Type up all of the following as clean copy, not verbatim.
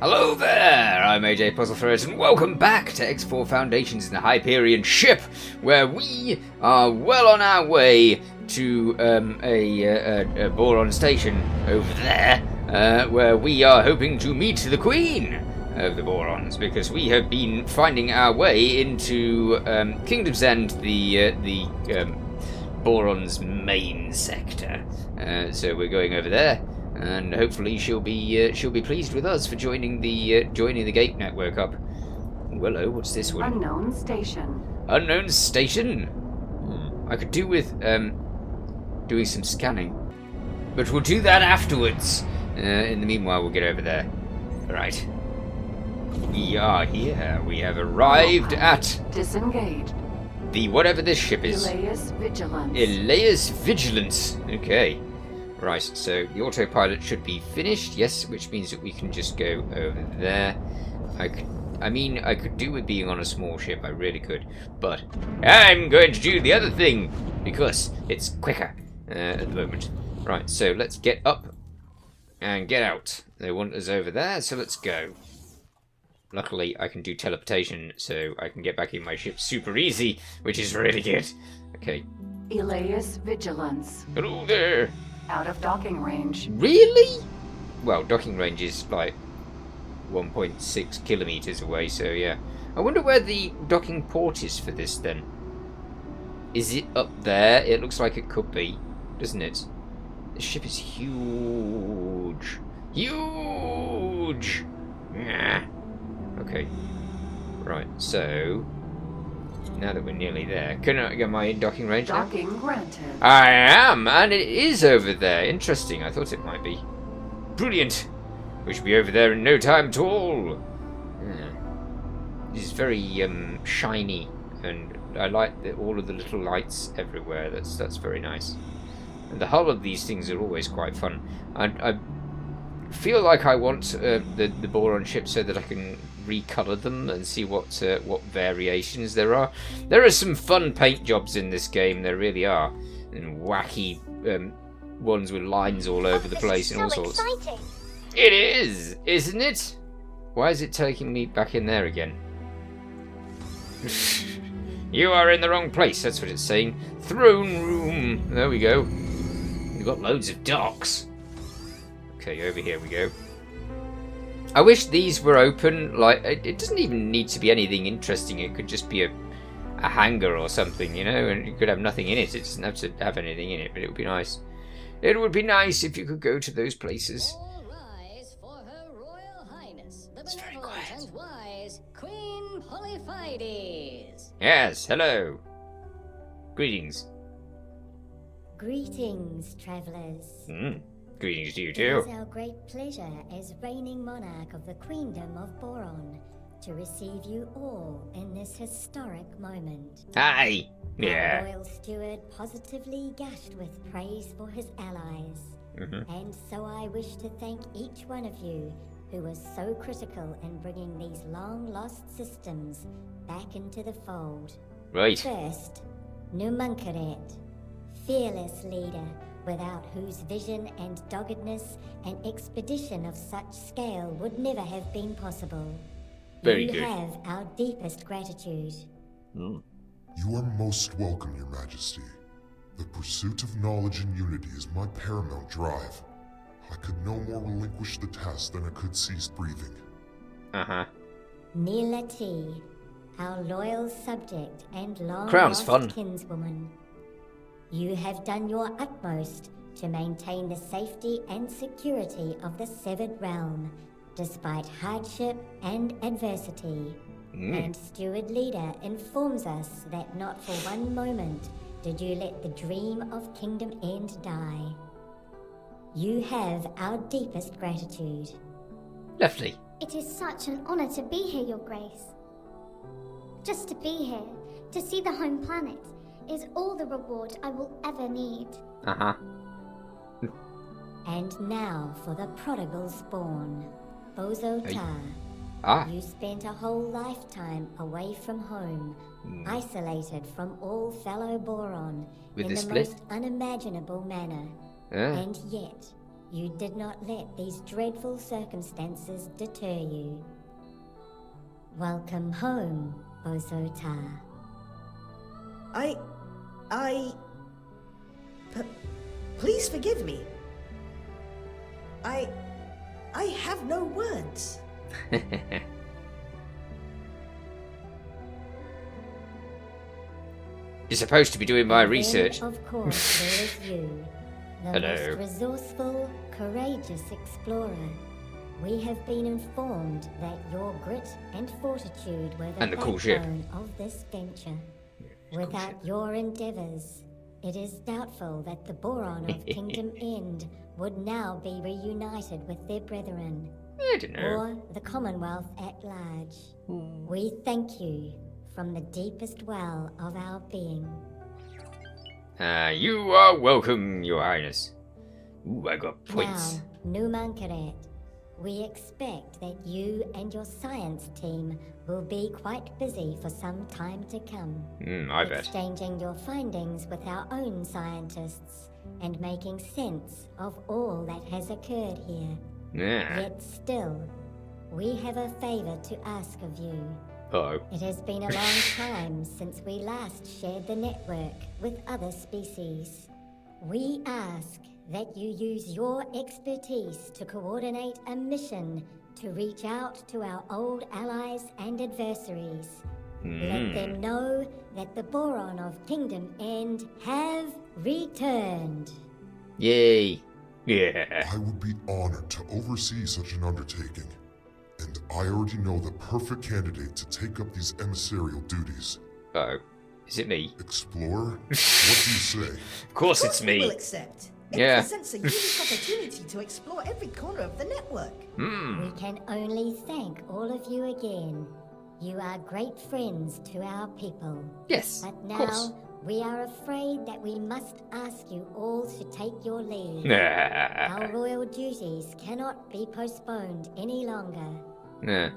Hello there, I'm AJ PuzzleFerret, and welcome back to X4 Foundations in the Hyperion ship, where we are well on our way to a Boron station over there, where we are hoping to meet the Queen of the Borons, because we have been finding our way into Kingdom's End, the Boron's main sector. So we're going over there. And hopefully she'll be pleased with us for joining the Gate network up. Well, hello, what's this one? Unknown station. Unknown station. I could do with doing some scanning, but we'll do that afterwards. In the meanwhile, we'll get over there. Right. We are here. We have arrived at Disengaged. the whatever this ship is. Elias Vigilance. Elias Vigilance. Okay. Right, so the autopilot should be finished, yes, which means that we can just go over there. I could do with being on a small ship, I really could, but I'm going to do the other thing, because it's quicker at the moment. Right, so let's get up and get out. They want us over there, so let's go. Luckily, I can do teleportation, so I can get back in my ship super easy, which is really good. Okay. Elias Vigilance. Hello there! Out of docking range. Really? Well, docking range is like 1.6 kilometers away, so yeah. I wonder where the docking port is for this then. Is it up there? It looks like it could be, doesn't it? The ship is huge. Huge! Yeah. Okay. Right, so now that we're nearly there, can I get my docking range now? Docking granted. I am, and it is over there. Interesting, I thought it might be. Brilliant. We should be over there in no time at all. Yeah. It is very shiny, and I like all of the little lights everywhere. That's very nice. And the hull of these things are always quite fun. I feel like I want the Boron ship so that I can recolor them and see what variations there are. There are some fun paint jobs in this game, there really are, and wacky ones with lines all over the place and all sorts. Exciting. It is, isn't it? Why is it taking me back in there again? You are in the wrong place, that's what it's saying. Throne room. There we go. We've got loads of docks. Okay, over here we go. I wish these were open. Like, it doesn't even need to be anything interesting. It could just be a hangar or something, you know, and you could have nothing in it. It doesn't have to have anything in it, but it would be nice. It would be nice if you could go to those places. All rise for Her Royal Highness, the It's very benevolent quiet. and wise Queen Polyphides. Yes, hello. Greetings. Greetings, travellers. Greetings to you It too. is our great pleasure as reigning monarch of the Queendom of Boron to receive you all in this historic moment. Hi. Our Yeah. royal steward positively gushed with praise for his allies. And so I wish to thank each one of you who was so critical in bringing these long-lost systems back into the fold. Right. First, Numunkaret, fearless leader, without whose vision and doggedness an expedition of such scale would never have been possible. Very you good. have our deepest gratitude. You are most welcome, Your Majesty. The pursuit of knowledge and unity is my paramount drive. I could no more relinquish the task than I could cease breathing. Nila T, our loyal subject and Crown's long-lost fun. kinswoman. You have done your utmost to maintain the safety and security of the Severed Realm, despite hardship and adversity. And Steward Leader informs us that not for one moment did you let the dream of Kingdom End die. You have our deepest gratitude. Lovely. It is such an honor to be here, Your Grace. Just to be here, to see the home planet, is all the reward I will ever need. And now for the prodigal spawn, Bozo Tar. You spent a whole lifetime away from home, isolated from all fellow Boron With in the the split? most unimaginable manner. Yeah. And yet, you did not let these dreadful circumstances deter you. Welcome home, Bosota. Please forgive me. I have no words. You're supposed to be doing my And then, research. of course, there is you, the Hello. most resourceful, courageous explorer. We have been informed that your grit and fortitude were the And the cool ship. backbone of this venture. Without your endeavors, it is doubtful that the Boron of Kingdom End would now be reunited with their brethren, I don't know. or the Commonwealth at large. We thank you from the deepest well of our being. You are welcome, Your Highness. Ooh, I got points. Now, Numankaret, we expect that you and your science team will be quite busy for some time to come. I bet. Exchanging your findings with our own scientists and making sense of all that has occurred here. Yeah. Yet still, we have a favor to ask of you. Uh-oh. It has been a long time since we last shared the network with other species. We ask that you use your expertise to coordinate a mission to reach out to our old allies and adversaries. Let them know that the Boron of Kingdom End have returned. Yay. Yeah. I would be honored to oversee such an undertaking. And I already know the perfect candidate to take up these emissarial duties. Uh-oh. Is it me? Explorer, what do you say? Of course it's We will me. accept. Yeah. It presents a unique opportunity to explore every corner of the network. We can only thank all of you again. You are great friends to our people. Yes, But of course. now, we are afraid that we must ask you all to take your leave. Nah. Our royal duties cannot be postponed any longer. Nah.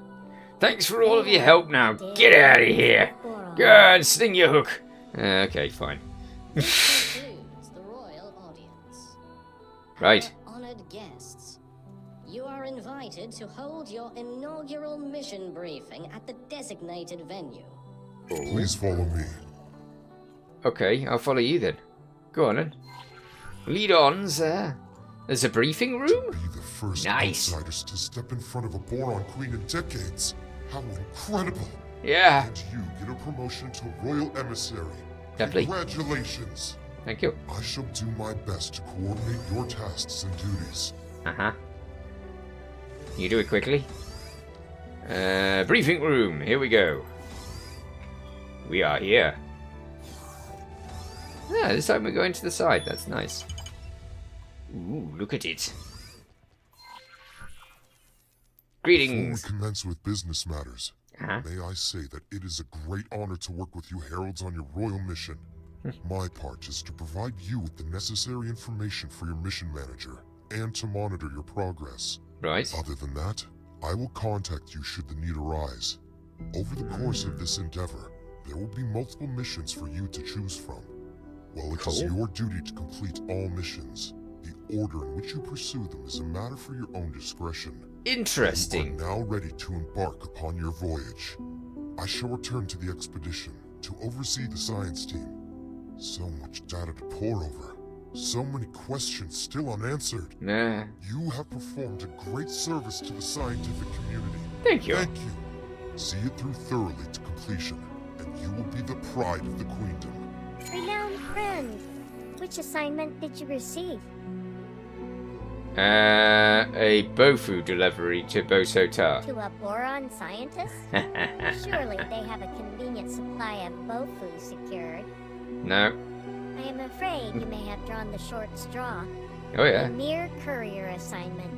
Thanks for all of your help now. Get out of here. Go and sting your hook. Okay, fine. This concludes the royal audience. Right. Honored guests, you are invited to hold your inaugural mission briefing at the designated venue. Please follow me. Okay, I'll follow you then. Go on then. Lead on, sir. There's a briefing room? Be the first Nice. outsiders to step in front of a Boron Queen in decades. How incredible! Yeah. And you get a promotion to Royal Emissary. Lovely. Congratulations! Thank you. I shall do my best to coordinate your tasks and duties. Uh-huh. You do it quickly. Briefing room. Here we go. We are here. Yeah, this time we're going to the side. That's nice. Ooh, look at it. Before we Greetings. commence with business matters, Uh-huh. may I say that it is a great honor to work with you heralds on your royal mission. My part is to provide you with the necessary information for your mission manager and to monitor your progress. Right. Other than that, I will contact you should the need arise. Over the course of this endeavor, there will be multiple missions for you to choose from. While it is Cool. your duty to complete all missions, the order in which you pursue them is a matter for your own discretion. Interesting. You are now ready to embark upon your voyage. I shall return to the expedition to oversee the science team. So much data to pore over. So many questions still unanswered. Nah. You have performed a great service to the scientific community. Thank you. Thank you. See it through thoroughly to completion, and you will be the pride of the queendom. Renowned friend, which assignment did you receive? A Bofu delivery to Bosota. To a boron scientist? Surely they have a convenient supply of Bofu secured. No. I am afraid you may have drawn the short straw. Oh A yeah. mere courier assignment.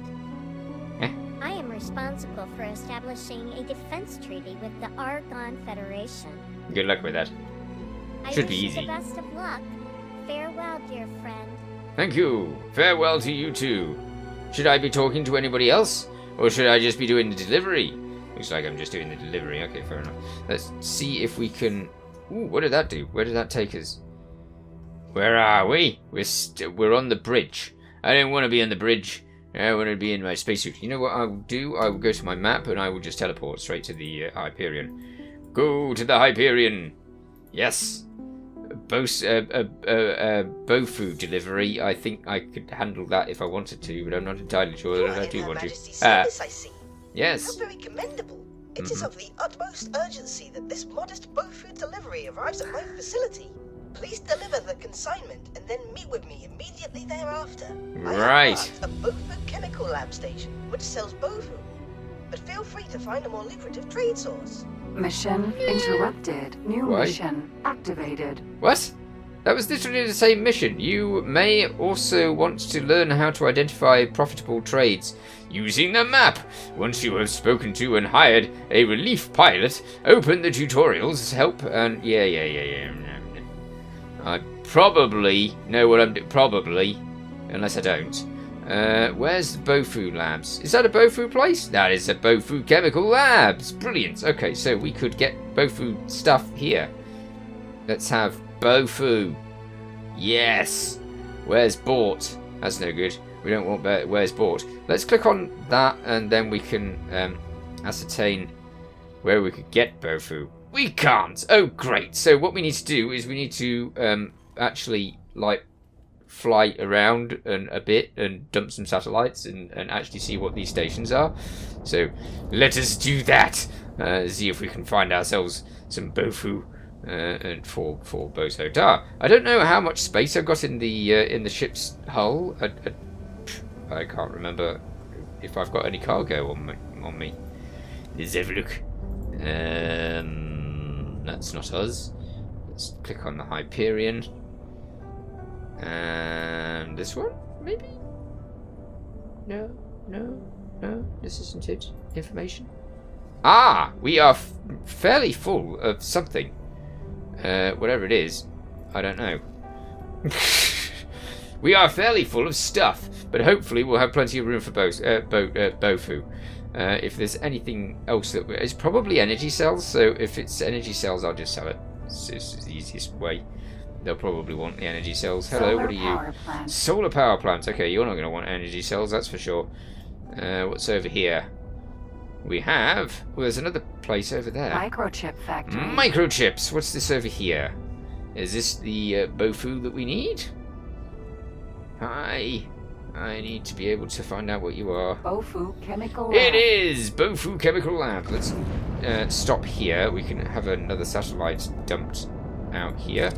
Eh. I am responsible for establishing a defense treaty with the Argon Federation. Good luck with that. I Should wish be you easy. the best of luck. Farewell, dear friend. Thank you. Farewell to you too. Should I be talking to anybody else? Or should I just be doing the delivery? Looks like I'm just doing the delivery. Okay, fair enough. Let's see if we can... Ooh, what did that do? Where did that take us? Where are we? We're on the bridge. I don't want to be on the bridge. I want to be in my spacesuit. You know what I will do? I will go to my map and I will just teleport straight to the Hyperion. Go to the Hyperion! Yes! Bofu delivery. I think I could handle that if I wanted to, but I'm not entirely sure that I do want to. Service, I see. Yes. How very commendable. It is of the utmost urgency that this modest Bofu delivery arrives at my facility. Please deliver the consignment and then meet with me immediately thereafter. Right. I have a Bofu chemical lab station which sells Bofu, but feel free to find a more lucrative trade source. Mission interrupted. New What? mission activated. What? That was literally the same mission. You may also want to learn how to identify profitable trades using the map. Once you have spoken to and hired a relief pilot, open the tutorials, help, and yeah. I probably know what I'm doing. Probably, unless I don't. Where's the Bofu Labs? Is that a Bofu place? That is a Bofu Chemical Labs. Brilliant. Okay, so we could get Bofu stuff here. Let's have Bofu. Yes. Where's bought? That's no good. We don't want where's bought. Let's click on that and then we can ascertain where we could get Bofu. We can't. Oh, great. So what we need to do is we need to actually like fly around a bit and dump some satellites and actually see what these stations are. So let us do that. See if we can find ourselves some Bofu and for Bozo Da. I don't know how much space I've got in the ship's hull. I can't remember if I've got any cargo on me. Let's have a look. That's not us. Let's click on the Hyperion. And this one, maybe? No. This isn't it. Information. Ah, we are fairly full of something. Whatever it is, I don't know. We are fairly full of stuff, but hopefully we'll have plenty of room for Bofu. If there's anything else it's probably energy cells. So if it's energy cells, I'll just sell it. It's the easiest way. They'll probably want the energy cells. Hello, Solar what are you? power plant. Solar power plant. Okay, you're not going to want energy cells, that's for sure. What's over here? We have... Well, there's another place over there. Microchip factory. Microchips. What's this over here? Is this the Bofu that we need? Hi. I need to be able to find out what you are. Bofu chemical lab. It is Bofu Chemical Lab. Let's stop here. We can have another satellite dumped out here.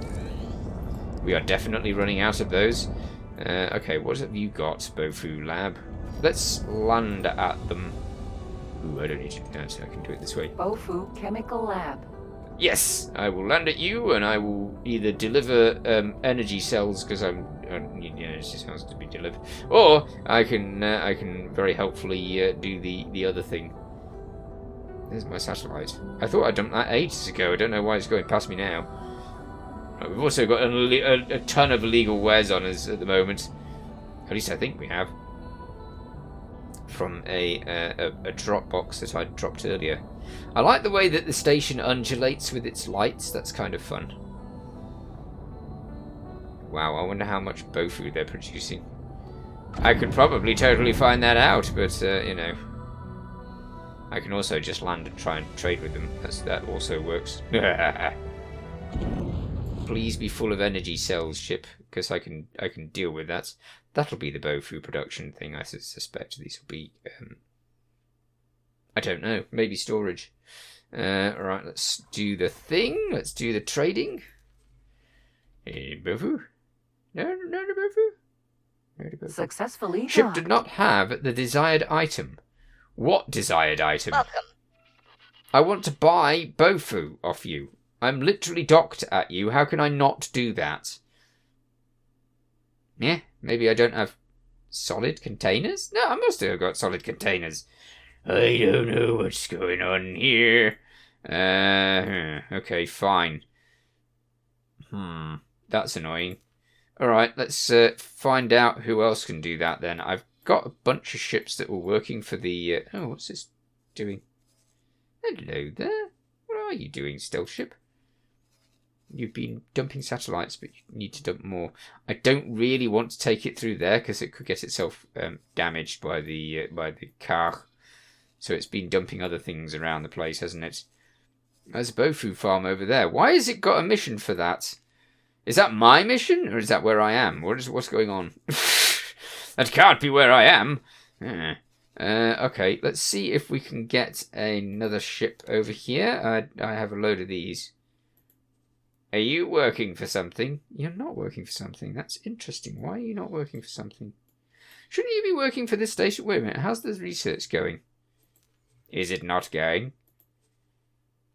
We are definitely running out of those. Okay, what have you got, Bofu Lab? Let's land at them. Ooh, I don't need to do that, so I can do it this way. Bofu chemical lab. Yes, I will land at you, and I will either deliver energy cells because I need the energy cells to be delivered, or I can very helpfully do the other thing. There's my satellite. I thought I dumped that ages ago. I don't know why it's going past me now. We've also got a ton of illegal wares on us at the moment. At least I think we have. From a drop box that I dropped earlier. I like the way that the station undulates with its lights. That's kind of fun. Wow, I wonder how much Bofu they're producing. I could probably totally find that out, but, you know. I can also just land and try and trade with them. That also works. Please be full of energy cells, ship, because I can deal with that. That'll be the Bofu production thing, I suspect. These will be, I don't know, maybe storage. Alright, let's do the thing. Let's do the trading. Bofu? No, Bofu? No, Bofu. Successfully Ship docked. did not have the desired item. What desired item? Welcome. I want to buy Bofu off you. I'm literally docked at you. How can I not do that? Yeah, maybe I don't have solid containers? No, I must have got solid containers. I don't know what's going on here. Okay, fine. That's annoying. Alright, let's find out who else can do that then. I've got a bunch of ships that were working for the... oh, what's this doing? Hello there. What are you doing, stealth ship? You've been dumping satellites, but you need to dump more. I don't really want to take it through there because it could get itself damaged by the car. So it's been dumping other things around the place, hasn't it? There's a Bofu farm over there. Why has it got a mission for that? Is that my mission, or is that where I am? What's going on? That can't be where I am. Okay, let's see if we can get another ship over here. I have a load of these. Are you working for something? You're not working for something. That's interesting. Why are you not working for something? Shouldn't you be working for this station? Wait a minute. How's the research going? Is it not going?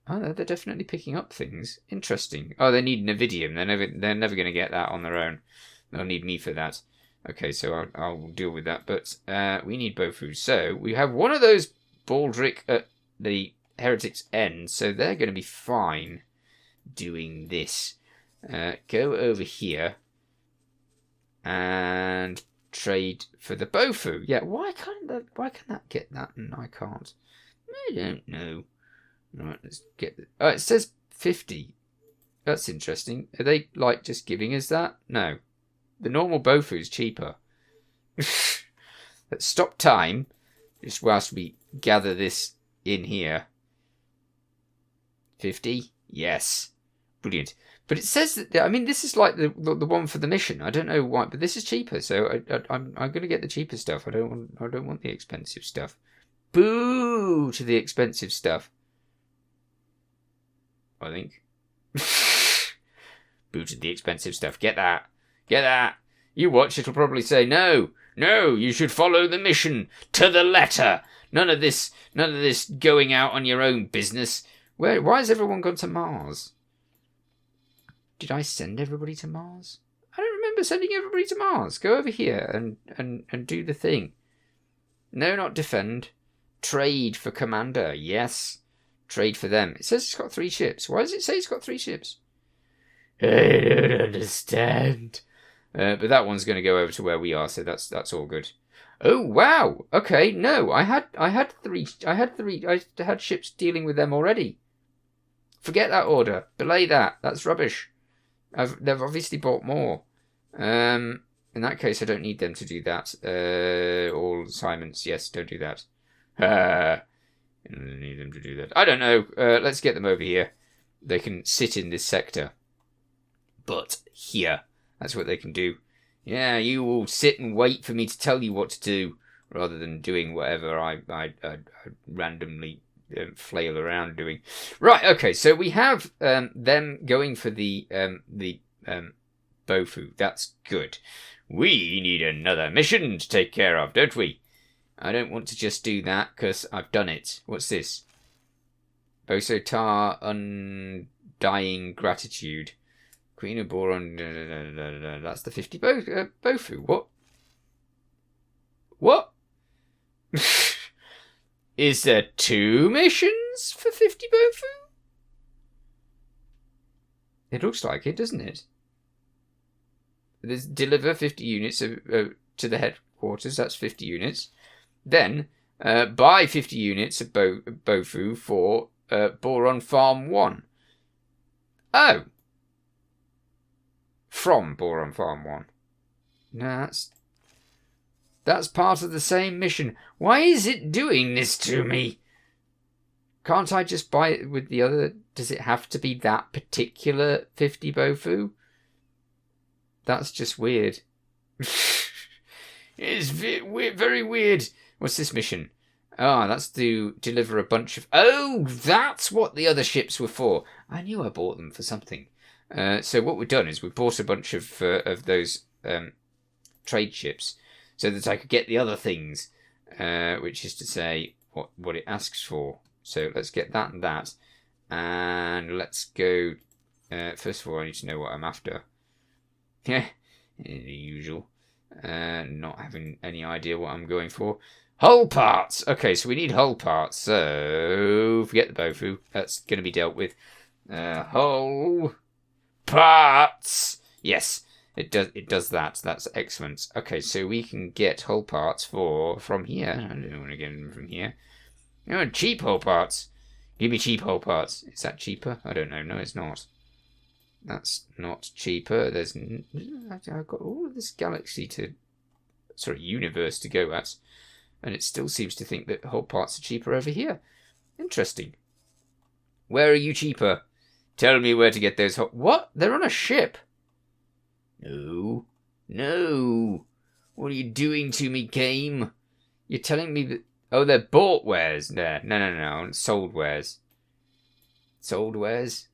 Oh, they're definitely picking up things. Interesting. Oh, they need Nevidium. They're never going to get that on their own. They'll need me for that. Okay, so I'll deal with that. But we need Bofu. So we have one of those Baldric at the Heretic's end. So they're going to be fine doing this. Go over here and trade for the Bofu. Yeah, why can that get that and I can't? I don't know. Right, let's get... Oh, it says 50. That's interesting. Are they, like, just giving us that? No. The normal Bofu is cheaper. Let's stop time, just whilst we gather this in here. 50? Yes. Brilliant. But it says that... I mean, this is like the one for the mission. I don't know why, but this is cheaper, so I'm going to get the cheaper stuff. I don't want the expensive stuff. Boo to the expensive stuff. I think. Booted the expensive stuff. Get that. Get that. You watch, it'll probably say, no, you should follow the mission to the letter. None of this going out on your own business. Why has everyone gone to Mars? Did I send everybody to Mars? I don't remember sending everybody to Mars. Go over here and do the thing. No, not defend. Trade for commander. Yes. Trade for them. It says it's got 3 ships. Why does it say it's got 3 ships? I don't understand. But that one's going to go over to where we are, so that's all good. Oh wow. Okay, no, I had 3 ships dealing with them already. Forget that order. Belay that. That's rubbish. They've obviously bought more. In that case, I don't need them to do that. All assignments, yes, don't do that. I don't need them to do that. I don't know. Let's get them over here. They can sit in this sector. But here. That's what they can do. Yeah, you will sit and wait for me to tell you what to do, rather than doing whatever I randomly flail around doing. Right, okay, so we have them going for the Bofu. That's good. We need another mission to take care of, don't we? I don't want to just do that, because I've done it. What's this? Bosotar Undying Gratitude. Queen of Boron. That's the 50 Bofu. What? What? Is there 2 missions for 50 Bofu? It looks like it, doesn't it? There's deliver 50 units to the headquarters. That's 50 units. Then, buy 50 units of Bofu for Boron Farm 1. Oh! From Boron Farm 1. No, that's part of the same mission. Why is it doing this to me? Can't I just buy it with the other? Does it have to be that particular 50 Bofu? That's just weird. It's very weird. What's this mission? Ah, that's to deliver a bunch of... Oh, that's what the other ships were for. I knew I bought them for something. So what we've done is we bought a bunch of those trade ships so that I could get the other things, which is to say what it asks for. So let's get that and that. And let's go... first of all, I need to know what I'm after. Yeah, the usual. Not having any idea what I'm going for. Hull parts! Okay, so we need hull parts. So, forget the Bofu. That's going to be dealt with. Hull parts! Yes, it does that. That's excellent. Okay, so we can get hull parts from here. I don't want to get them from here. Oh, cheap hull parts. Give me cheap hull parts. Is that cheaper? I don't know. No, it's not. That's not cheaper. I've got all of this galaxy universe to go at. And it still seems to think that whole parts are cheaper over here. Interesting. Where are you cheaper? Tell me where to get those What? They're on a ship? No. No. What are you doing to me, game? You're telling me that... Oh, they're bought wares there. No. Sold wares. Sold wares?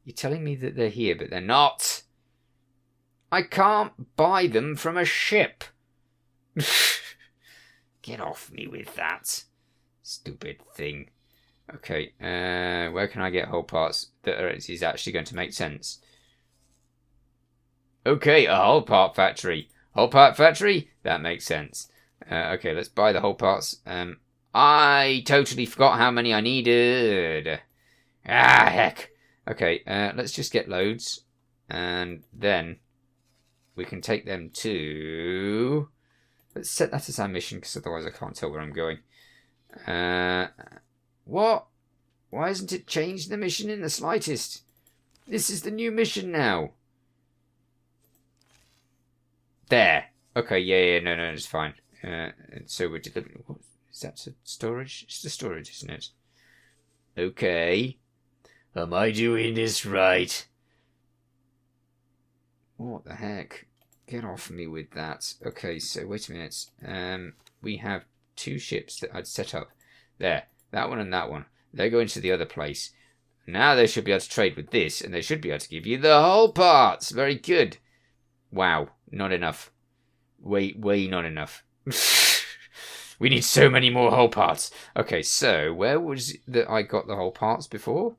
You're telling me that they're here, but they're not. I can't buy them from a ship. Get off me with that. Stupid thing. Okay, where can I get whole parts that is actually going to make sense? Okay, a whole part factory. Whole part factory? That makes sense. Okay, let's buy the whole parts. I totally forgot how many I needed. Ah, heck. Okay, let's just get loads. And then we can take them to... Let's set that as our mission, because otherwise I can't tell where I'm going. What? Why hasn't it changed the mission in the slightest? This is the new mission now. There. Okay, yeah, no, it's fine. So we're delivering... What, is that a storage? It's the storage, isn't it? Okay. Am I doing this right? What the heck? Get off me with that. Okay, so wait a minute. We have 2 ships that I'd set up. There. That one and that one. They're going to the other place. Now they should be able to trade with this, and they should be able to give you the whole parts. Very good. Wow. Not enough. Way not enough. We need so many more whole parts. Okay, so where was it that I got the whole parts before?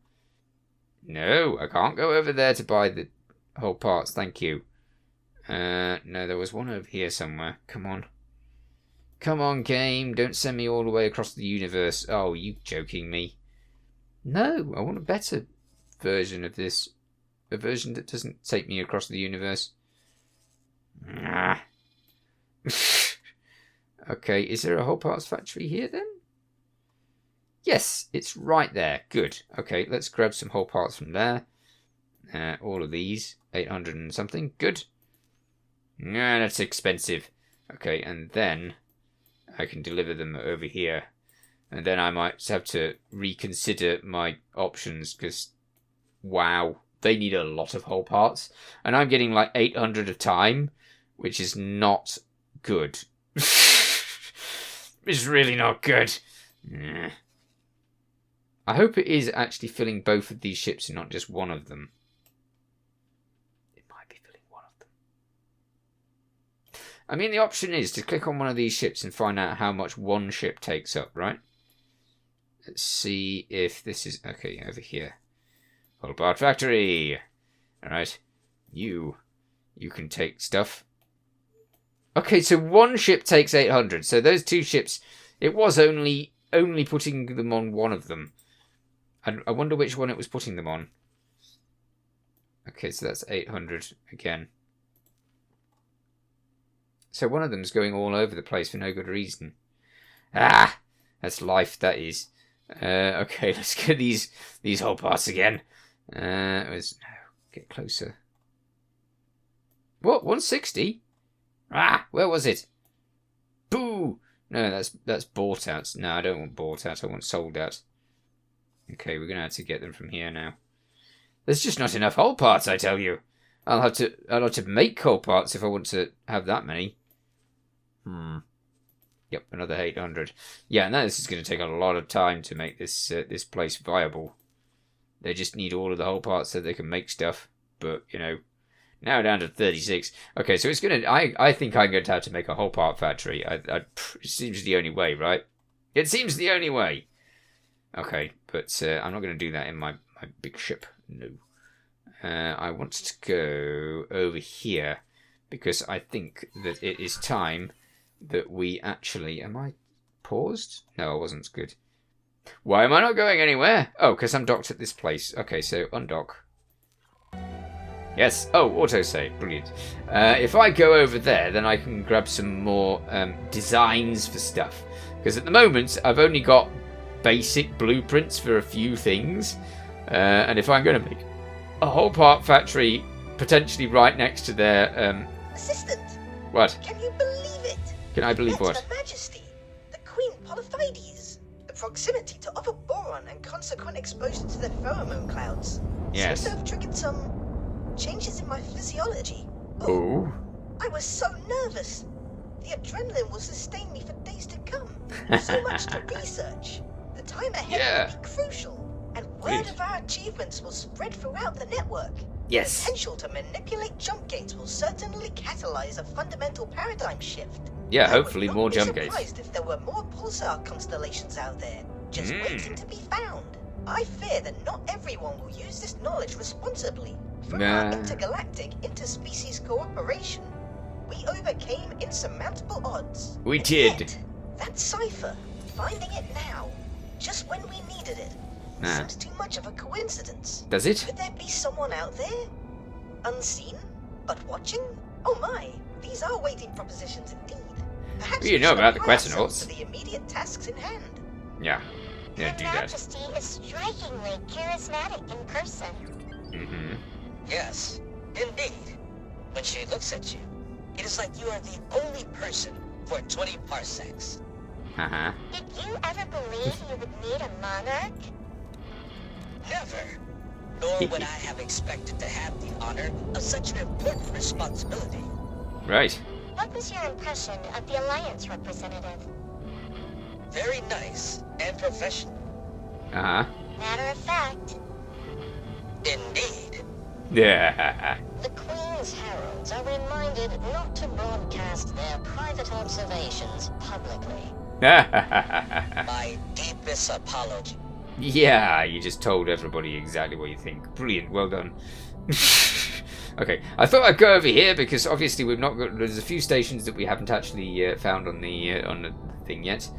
No, I can't go over there to buy the whole parts. Thank you. No, there was one over here somewhere. Come on. Come on, game. Don't send me all the way across the universe. Oh, you joking me? No, I want a better version of this. A version that doesn't take me across the universe. Ah. Okay, is there a whole parts factory here then? Yes, it's right there. Good. Okay, let's grab some whole parts from there. All of these. 800 and something. Good. Nah, that's expensive. Okay, and then I can deliver them over here. And then I might have to reconsider my options because, wow, they need a lot of whole parts. And I'm getting like 800 a time, which is not good. It's really not good. Nah. I hope it is actually filling both of these ships and not just one of them. It might be filling one of them. I mean, the option is to click on one of these ships and find out how much one ship takes up, right? Let's see if this is... Okay, over here. Whole part factory. Alright. You can take stuff. Okay, so one ship takes 800. So those 2 ships, it was only putting them on one of them. I wonder which one it was putting them on. Okay, so that's 800 again. So one of them's going all over the place for no good reason. Ah! That's life, that is. Okay, let's get these whole parts again. Get closer. What? 160? Ah! Where was it? Boo! No, that's bought out. No, I don't want bought out. I want sold out. Okay, we're gonna have to get them from here now. There's just not enough whole parts, I tell you. I'll have to make whole parts if I want to have that many. Yep, another 800. Yeah, now this is going to take a lot of time to make this this place viable. They just need all of the whole parts so they can make stuff. But, you know, now down to 36. Okay, so it's going to... I think I'm going to have to make a whole part factory. It seems the only way, right? It seems the only way. Okay, but I'm not going to do that in my big ship. No. I want to go over here because I think that it is time that we actually... Am I paused? No, I wasn't. Good. Why am I not going anywhere? Oh, because I'm docked at this place. Okay, so undock. Yes. Oh, autosave. Brilliant. If I go over there, then I can grab some more designs for stuff. Because at the moment, I've only got basic blueprints for a few things. And if I'm going to make a whole part factory potentially right next to their... Assistant, What? can you believe it? Can I believe That's what? Her Majesty, the Queen Polyphides. The proximity to other boron and consequent exposure to the pheromone clouds Yes. seems to have triggered some changes in my physiology. Oh. I was so nervous. The adrenaline will sustain me for days to come. So much to research. The time ahead will be crucial, and word Brilliant. of our achievements will spread throughout the network. Yes. The potential to manipulate jump gates will certainly catalyze a fundamental paradigm shift. Yeah, I would hopefully not more be jump gates. surprised if there were more pulsar constellations out there, just Mm. waiting to be found. I fear that not everyone will use this knowledge responsibly. From Nah. our intergalactic interspecies cooperation, we overcame insurmountable odds. We And did. yet, that cipher, finding it now, just when we needed it, Nah. seems too much of a coincidence. Does it? Could there be someone out there? Unseen, but watching? Oh my, these are weighty propositions indeed. Perhaps You we know should about the apply ourselves Quetzalcoatls. to the immediate tasks in hand. Yeah. Yeah, Her do that. Majesty is strikingly charismatic in person. Mm-hmm. Yes, indeed. When she looks at you, it is like you are the only person for 20 parsecs. Uh-huh. Did you ever believe you would meet a monarch? Never. Nor would I have expected to have the honor of such an important responsibility. Right. What was your impression of the Alliance representative? Very nice and professional. Uh-huh. Matter of fact, Indeed. Yeah. The Queen's heralds are reminded not to broadcast their private observations publicly. My deepest apology. Yeah, you just told everybody exactly what you think. Brilliant, well done. Okay, I thought I'd go over here because obviously we've not got. There's a few stations that we haven't actually found on the thing yet,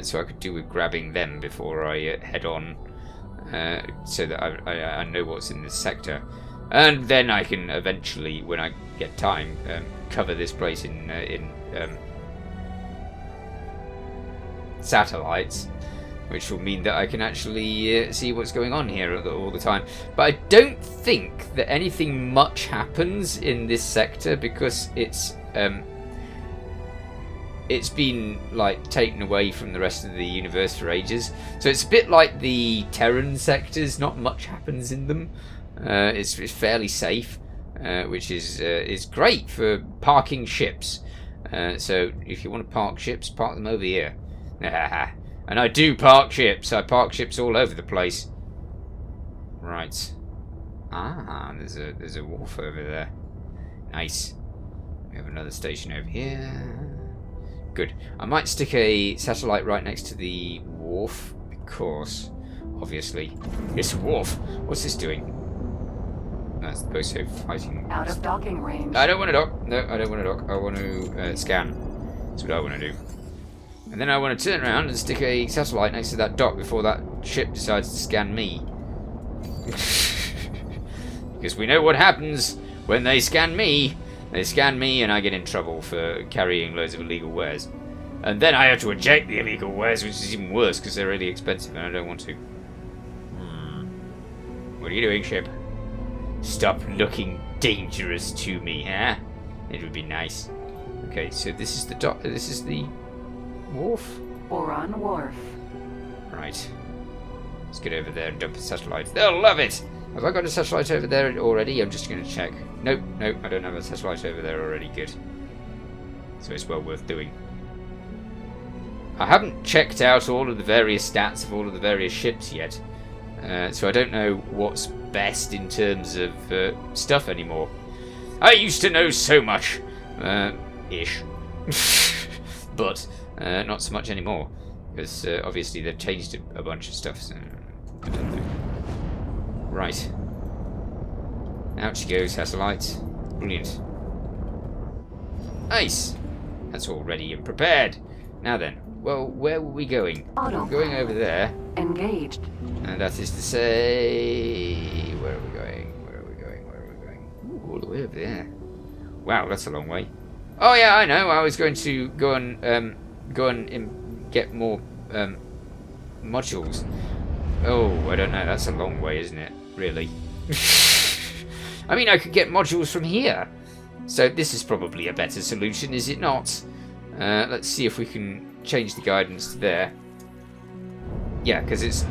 so I could do with grabbing them before I head on, so that I know what's in this sector, and then I can eventually, when I get time, cover this place in satellites, which will mean that I can actually see what's going on here all the time. But I don't think that anything much happens in this sector because it's been like taken away from the rest of the universe for ages. So it's a bit like the Terran sectors. Not much happens in them. It's fairly safe, which is great for parking ships. So if you want to park ships, park them over here. And I do park ships. I park ships all over the place. Right. Ah, there's a wharf over there. Nice. We have another station over here. Good. I might stick a satellite right next to the wharf because, obviously, it's a wharf. What's this doing? That's the post fighting. Out of docking range. I don't want to dock. No, I don't want to dock. I want to scan. That's what I want to do. And then I want to turn around and stick a satellite next to that dock before that ship decides to scan me. Because we know what happens when they scan me. They scan me and I get in trouble for carrying loads of illegal wares. And then I have to eject the illegal wares, which is even worse because they're really expensive and I don't want to. What are you doing, ship? Stop looking dangerous to me, huh? It would be nice. Okay, so this is the dock. This is the wharf. Boron Wharf. Right. Let's get over there and dump the satellites. They'll love it! Have I got a satellite over there already? I'm just going to check. Nope, nope, I don't have a satellite over there already. Good. So it's well worth doing. I haven't checked out all of the various stats of all of the various ships yet. So I don't know what's best in terms of stuff anymore. I used to know so much. Ish. But not so much anymore. Because obviously they've changed a bunch of stuff. So I don't know. Right. Out you go, satellites. Brilliant. Nice. That's all ready and prepared. Now then, well, where were we going? Auto. We're going over there. Engaged. And that is to say... Where are we going? Where are we going? Where are we going? Ooh, all the way over there. Wow, that's a long way. Oh yeah, I know. I was going to go and get more modules. Oh, I don't know. That's a long way, isn't it? Really? I mean, I could get modules from here. So this is probably a better solution, is it not? Let's see if we can change the guidance to there. Yeah, because it's...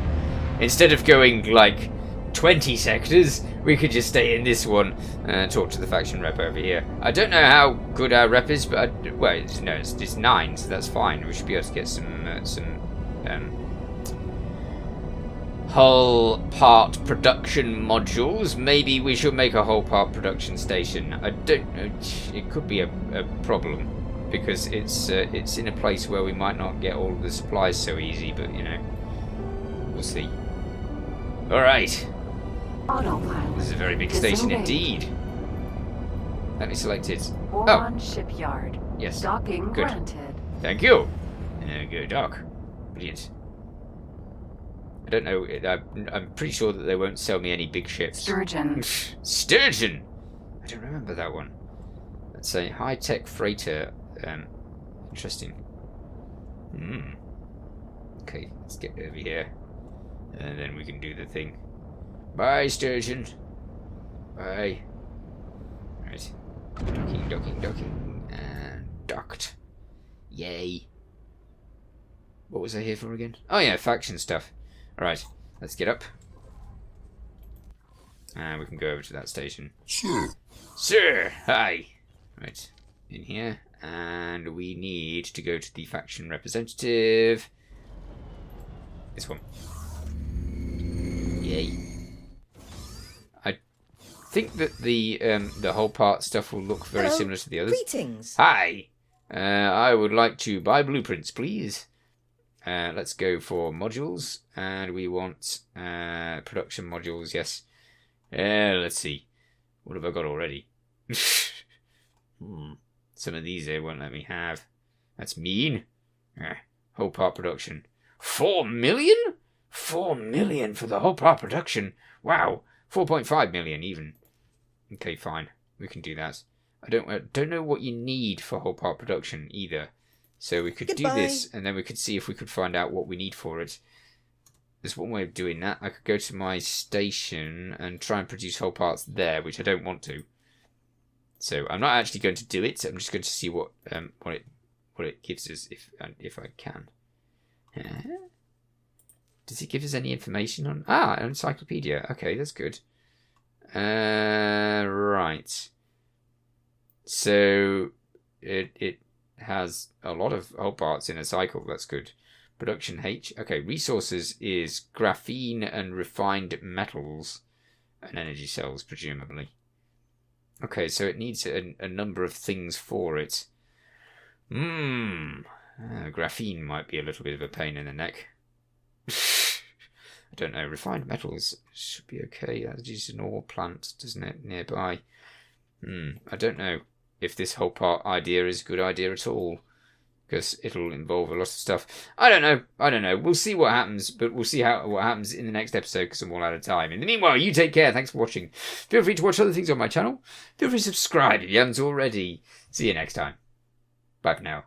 Instead of going, like, 20 sectors, we could just stay in this one and talk to the faction rep over here. I don't know how good our rep is, but... well, it's 9, so that's fine. We should be able to get some hull part production modules. Maybe we should make a hull part production station. I don't know. It could be a problem because it's in a place where we might not get all of the supplies so easy, but you know, we'll see. All right. Autopilot. This is a very big station indeed. Let me select it. Boron shipyard. Yes. Docking Good. granted. Thank you. Go dock. Brilliant. I don't know. I'm pretty sure that they won't sell me any big ships. Sturgeon. Sturgeon. I don't remember that one. Let's say high-tech freighter. Interesting. Okay, let's get over here, and then we can do the thing. Bye, Sturgeon. Bye. Right. Docking, and docked. Yay. What was I here for again? Oh yeah, faction stuff. Alright, let's get up. And we can go over to that station. Sir. Sir! Hi! Right, in here. And we need to go to the faction representative. This one. Yay. I think that the whole part stuff will look very similar to the others. Greetings. Hi! I would like to buy blueprints, please. Let's go for modules, and we want production modules, yes. Let's see. What have I got already? Some of these they won't let me have. That's mean. Whole part production. 4 million? 4 million for the whole part production? Wow. 4.5 million even. Okay, fine. We can do that. I don't know what you need for whole part production either. So we could do this, and then we could see if we could find out what we need for it. There's one way of doing that. I could go to my station and try and produce whole parts there, which I don't want to. So I'm not actually going to do it. I'm just going to see what it gives us if I can. Does it give us any information on? An encyclopedia. Okay, that's good. Right. So it has a lot of whole parts in a cycle. That's good. Production H. Okay, resources is graphene and refined metals and energy cells, presumably. Okay, so it needs a number of things for it. Graphene might be a little bit of a pain in the neck. I don't know. Refined metals should be okay. That's just an ore plant, doesn't it, nearby? I don't know if this whole part idea is a good idea at all, because it'll involve a lot of stuff. I don't know. We'll see what happens, but we'll see what happens in the next episode, because I'm all out of time. In the meanwhile, you take care. Thanks for watching. Feel free to watch other things on my channel. Feel free to subscribe if you haven't already. See you next time. Bye for now.